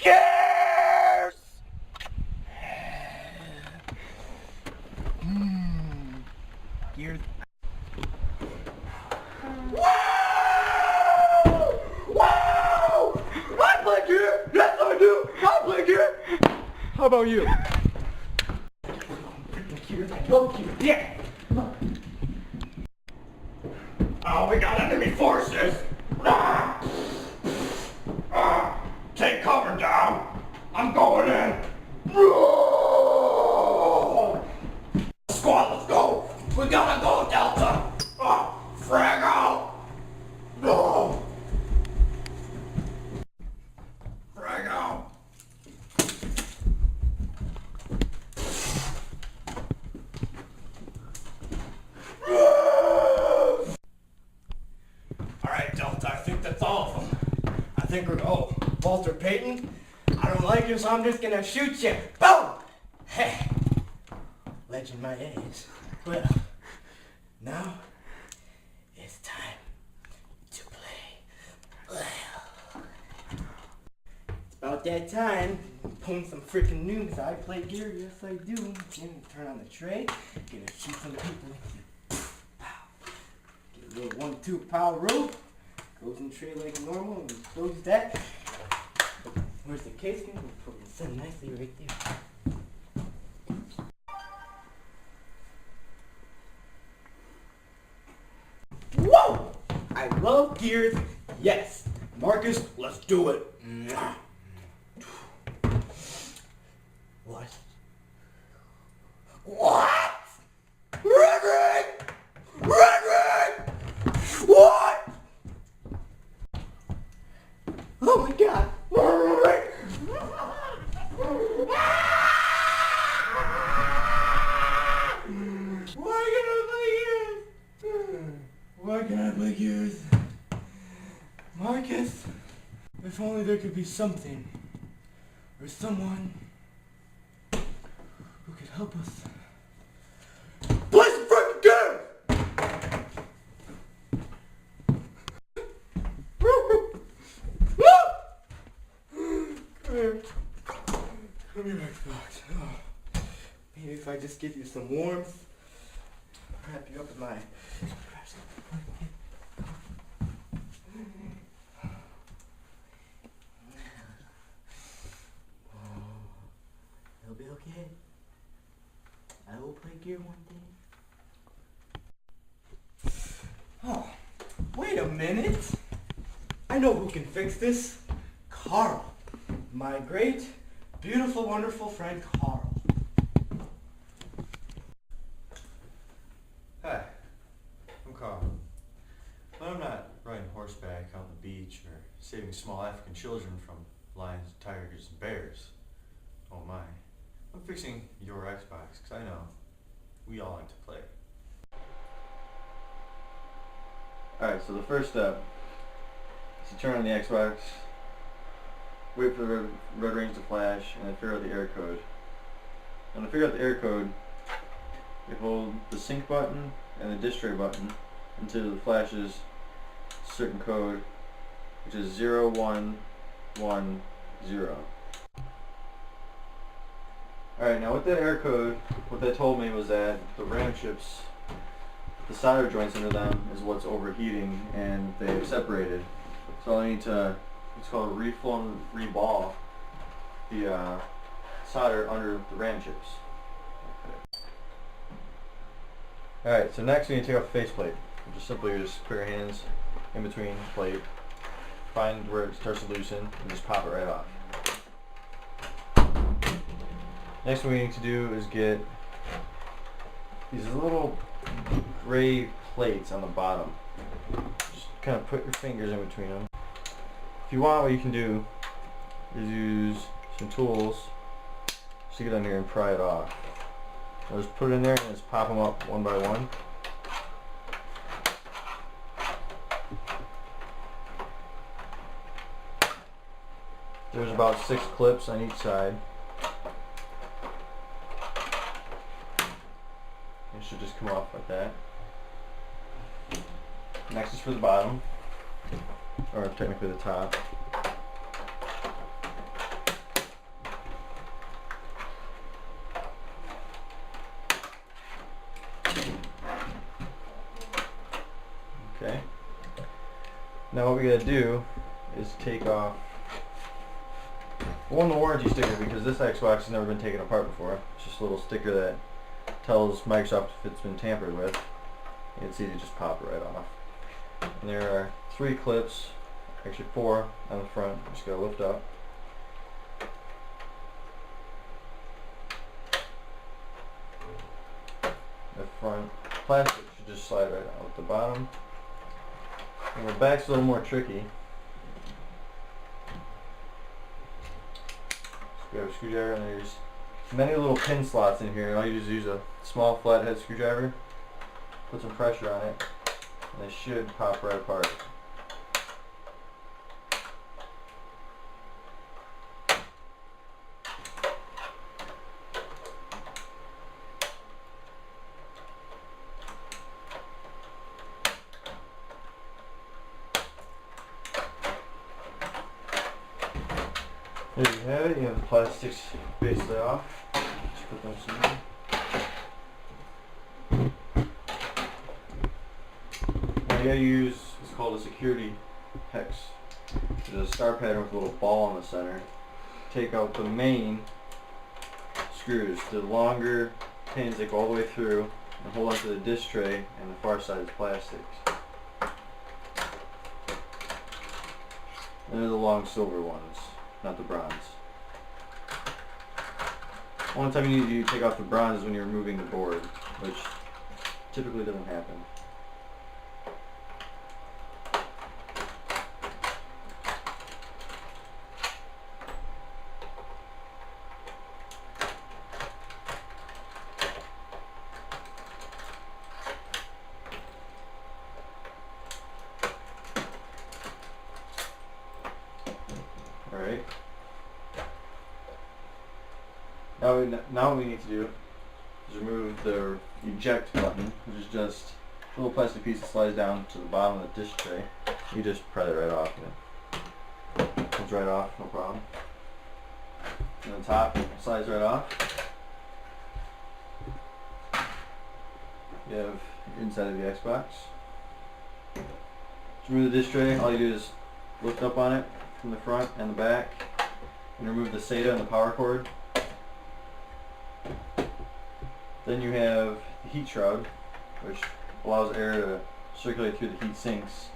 Gears! Gears. Wow! Wow! I play gear! Yes, I do! I play gear! How about you? Gears, I love gears. Yeah! Come on. Oh, we got enemy forces! Take cover down! I'm going in! Squad, let's go! We gotta go, Delta! Frag out! Frag out! Alright, Delta, I think that's all of them. I think we're... Oh, Walter Payton? I don't like you, so I'm just gonna shoot you. Boom! Hey! Legend my days. Well, now it's time to play. Well, it's about that time. Pulling some freaking news. I play gear, yes I do. Then turn on the tray. Gonna shoot some people. Pow. Get a little 1-2 power rope. Goes in tray like normal and close that. Where's the casing? We'll put it set nicely right there. Whoa! I love gears. Yes. Marcus, let's do it. What? What? Reverend! Reverend! What? Oh my God. Why can't I play gears? Marcus, if only there could be something or someone who could help us. Play some freaking gears! Come here. Come here, Xbox. Oh. Maybe if I just give you some warmth, wrap you up in my... It'll be okay. I will play gear one day. Oh, wait a minute. I know who can fix this. Carl. My great, beautiful, wonderful friend Carl. Hi, I'm Carl. When I'm not riding horseback on the beach or saving small African children from lions, tigers, and bears, oh my, I'm fixing your Xbox because I know we all like to play. Alright, so the first step is to turn on the Xbox, wait for the red range to flash, and then figure out the error code. When I figure out the error code, you hold the sync button and the disk tray button until it flashes a certain code, which is 0110. Alright, now with that error code, what that told me was that the RAM chips, the solder joints under them is what's overheating and they've separated. So I need to, it's called reflow and reball the solder under the RAM chips. Alright, so next we need to take off the faceplate. Just simply just put your hands in between the plate, find where it starts to loosen, and just pop it right off. Next what we need to do is get these little gray plates on the bottom. Just kind of put your fingers in between them. If you want, what you can do is use some tools to get on here and pry it off. I'll just put it in there and just pop them up one by one. There's about 6 clips on each side. It should just come off like that. Next is for the bottom, or technically the top. Now what we gotta do is take off the warranty sticker, because this Xbox has never been taken apart before. It's just a little sticker that tells Microsoft if it's been tampered with. It's easy to just pop it right off. And there are 3 clips, actually 4 on the front. Just gotta lift up. The front plastic should just slide right out the bottom. And the back's a little more tricky. Just grab a screwdriver, and there's many little pin slots in here. All you just use a small flathead screwdriver, put some pressure on it, and they should pop right apart. There you have it. You have the plastics basically off. Just put those in. Now you gotta use, it's called a security hex. There's a star pattern with a little ball in the center. Take out the main screws, the longer pins that go all the way through, and hold onto the disc tray, and the far side is plastics. And they're the long silver ones, not the bronze. One time you need to take off the bronze is when you're removing the board, which typically doesn't happen. Alright. Now what we need to do is remove the eject button, which is just a little plastic piece that slides down to the bottom of the disc tray. You just pry it right off, and it comes right off, no problem. And the top slides right off. You have inside of the Xbox. To remove the disc tray, all you do is lift up on it from the front and the back, and remove the SATA and the power cord. Then you have the heat shroud, which allows air to circulate through the heat sinks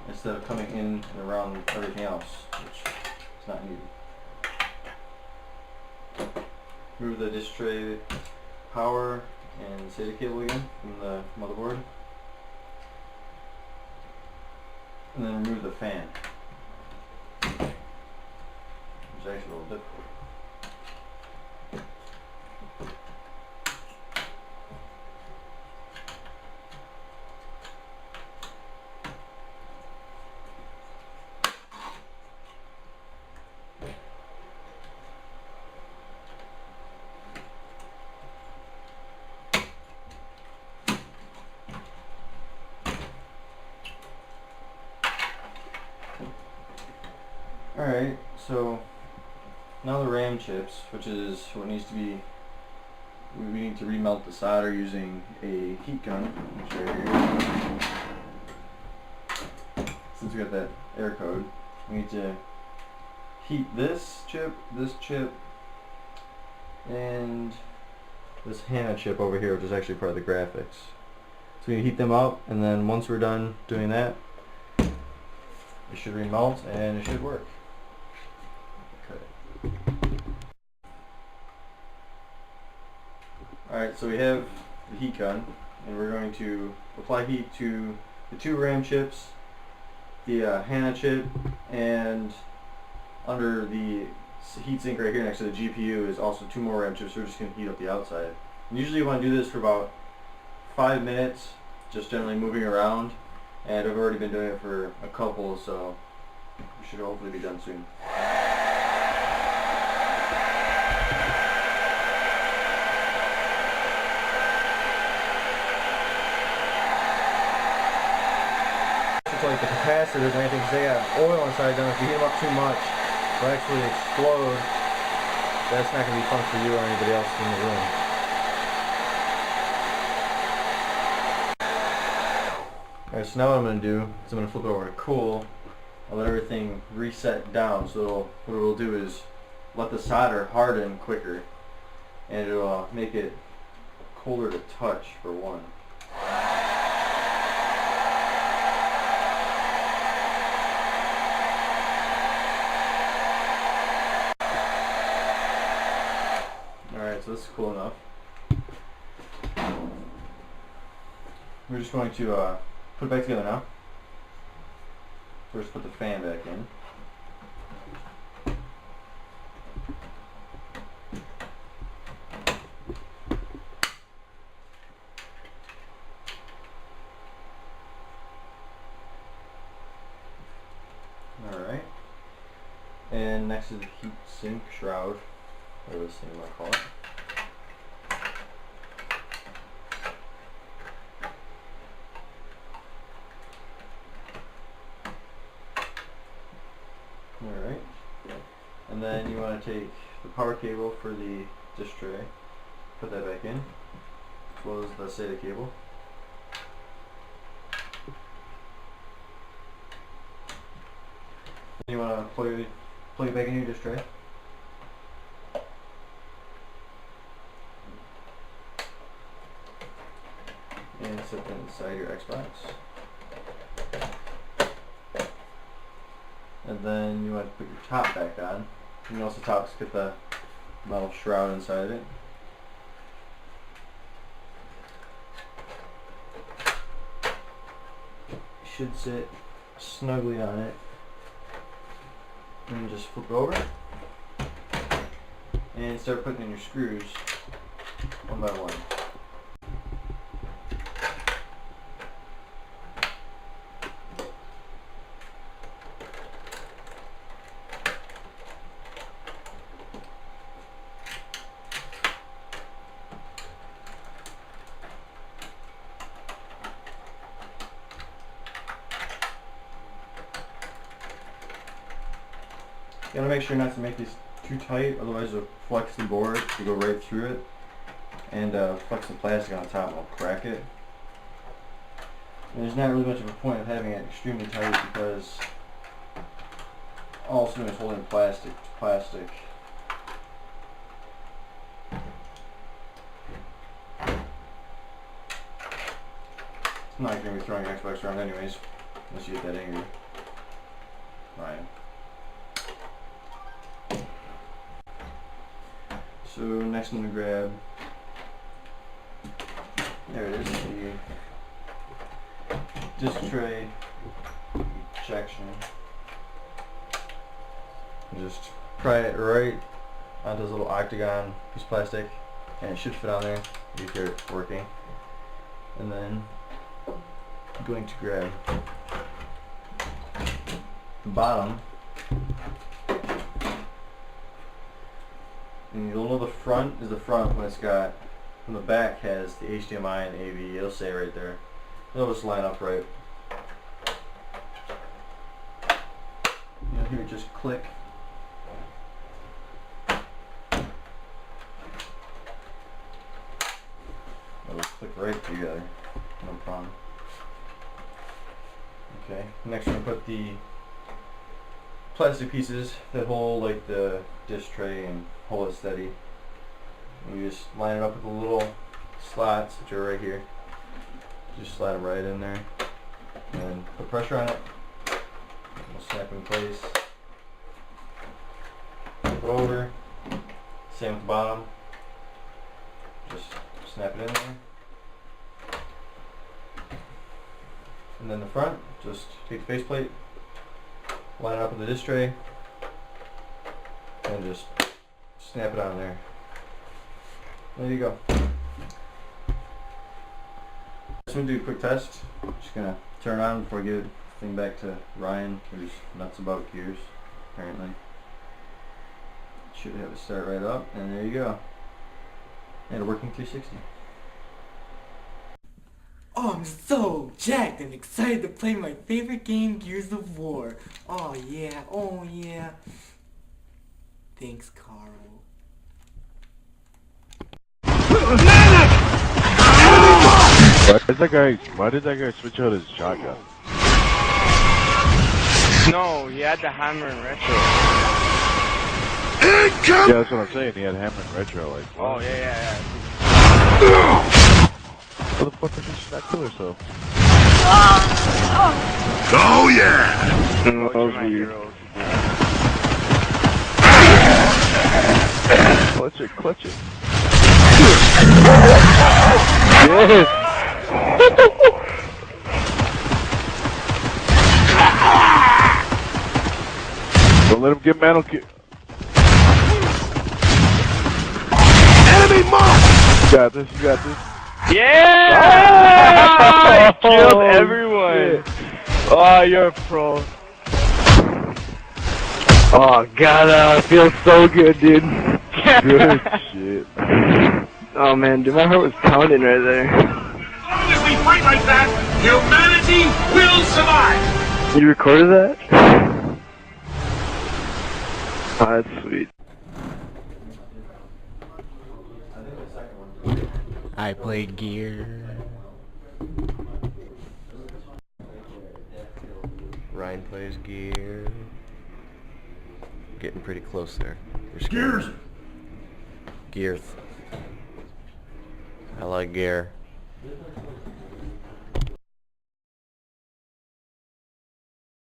instead of coming in and around everything else, which is not needed. Remove the disc tray power and SATA cable again from the motherboard. And then remove the fan, which is actually a little difficult. Alright, so now the RAM chips, which is what needs to be, we need to remelt the solder using a heat gun, which is right here. Since we got that air code, we need to heat this chip, and this HANA chip over here, which is actually part of the graphics. So we heat them up, and then once we're done doing that, it should remelt and it should work. Alright, so we have the heat gun, and we're going to apply heat to the 2 RAM chips, the HANA chip, and under the heatsink right here next to the GPU is also 2 more RAM chips. So we're just going to heat up the outside. And usually you want to do this for about 5 minutes, just generally moving around, and I've already been doing it for a couple, so we should hopefully be done soon. Like the capacitors and anything, because they got oil inside them. If you heat them up too much, they'll actually explode. That's not going to be fun for you or anybody else in the room. Alright, so now what I'm going to do is I'm going to flip it over to cool. I'll let everything reset down, so what it'll do is let the solder harden quicker, and it'll make it colder to touch for one. Alright, so this is cool enough. We're just going to put it back together now. First put the fan back in. Alright. And next is the heat sink shroud, whatever this thing you want to call it. Alright, and then you want to take the power cable for the dish tray, put that back in, as well as the SATA cable. Then you want to plug it back in your dish tray. And set that inside your Xbox. And then you want to put your top back on. You can also get the metal shroud inside it. It should sit snugly on it. And just flip it over. And start putting in your screws one by one. You gotta make sure not to make these too tight, otherwise you'll flex the board to go right through it, and flex the plastic on top will crack it. And there's not really much of a point of having it extremely tight because all it's doing is holding plastic to plastic. It's not going to be throwing your Xbox around anyways, unless you get that angry. Fine. So next I'm going to grab, there it is, the disc tray ejection. Just pry it right onto this little octagon piece of plastic, and it should fit on there. You hear it working. And then I'm going to grab the bottom. And you'll know the front is the front when it's got, when the back has the HDMI and AV, it'll say right there. It'll just line up right. You'll hear it just click. It'll click right together, no problem. Okay, next we're going to put the plastic pieces that hold like the dish tray and hold it steady. And you just line it up with the little slots which are right here. Just slide them right in there and put pressure on it. It'll snap in place. Flip it over. Same with the bottom. Just snap it in there. And then the front, just take the faceplate, line it up with the dish tray, and just snap it on there. There you go. Just going to do a quick test. Just going to turn it on before I give the thing back to Ryan, who's nuts about gears, apparently. Should have it start right up, and there you go. And a working 360. Oh, I'm so jacked and excited to play my favorite game, Gears of War. Oh yeah, oh yeah. Thanks, Carl. Why did that guy switch out his shotgun? No, he had the hammer and retro. Yeah, that's what I'm saying. He had hammer and retro. Like, Oh, yeah. how the fuck did she not kill herself? Oh yeah! Those are my heroes. Clutch it. Yes! Don't let him get mantle kill. Enemy mark! You got this. Yeah! I killed everyone! Oh, you're a pro. Oh, God, it feels so good, dude. Good shit. Oh, man, dude, my heart was pounding right there. As long as we fight like that, humanity will survive! You recorded that? Oh, that's sweet. I play Gear. Ryan plays Gear. Getting pretty close there. You're Gears! Gears. I like Gear.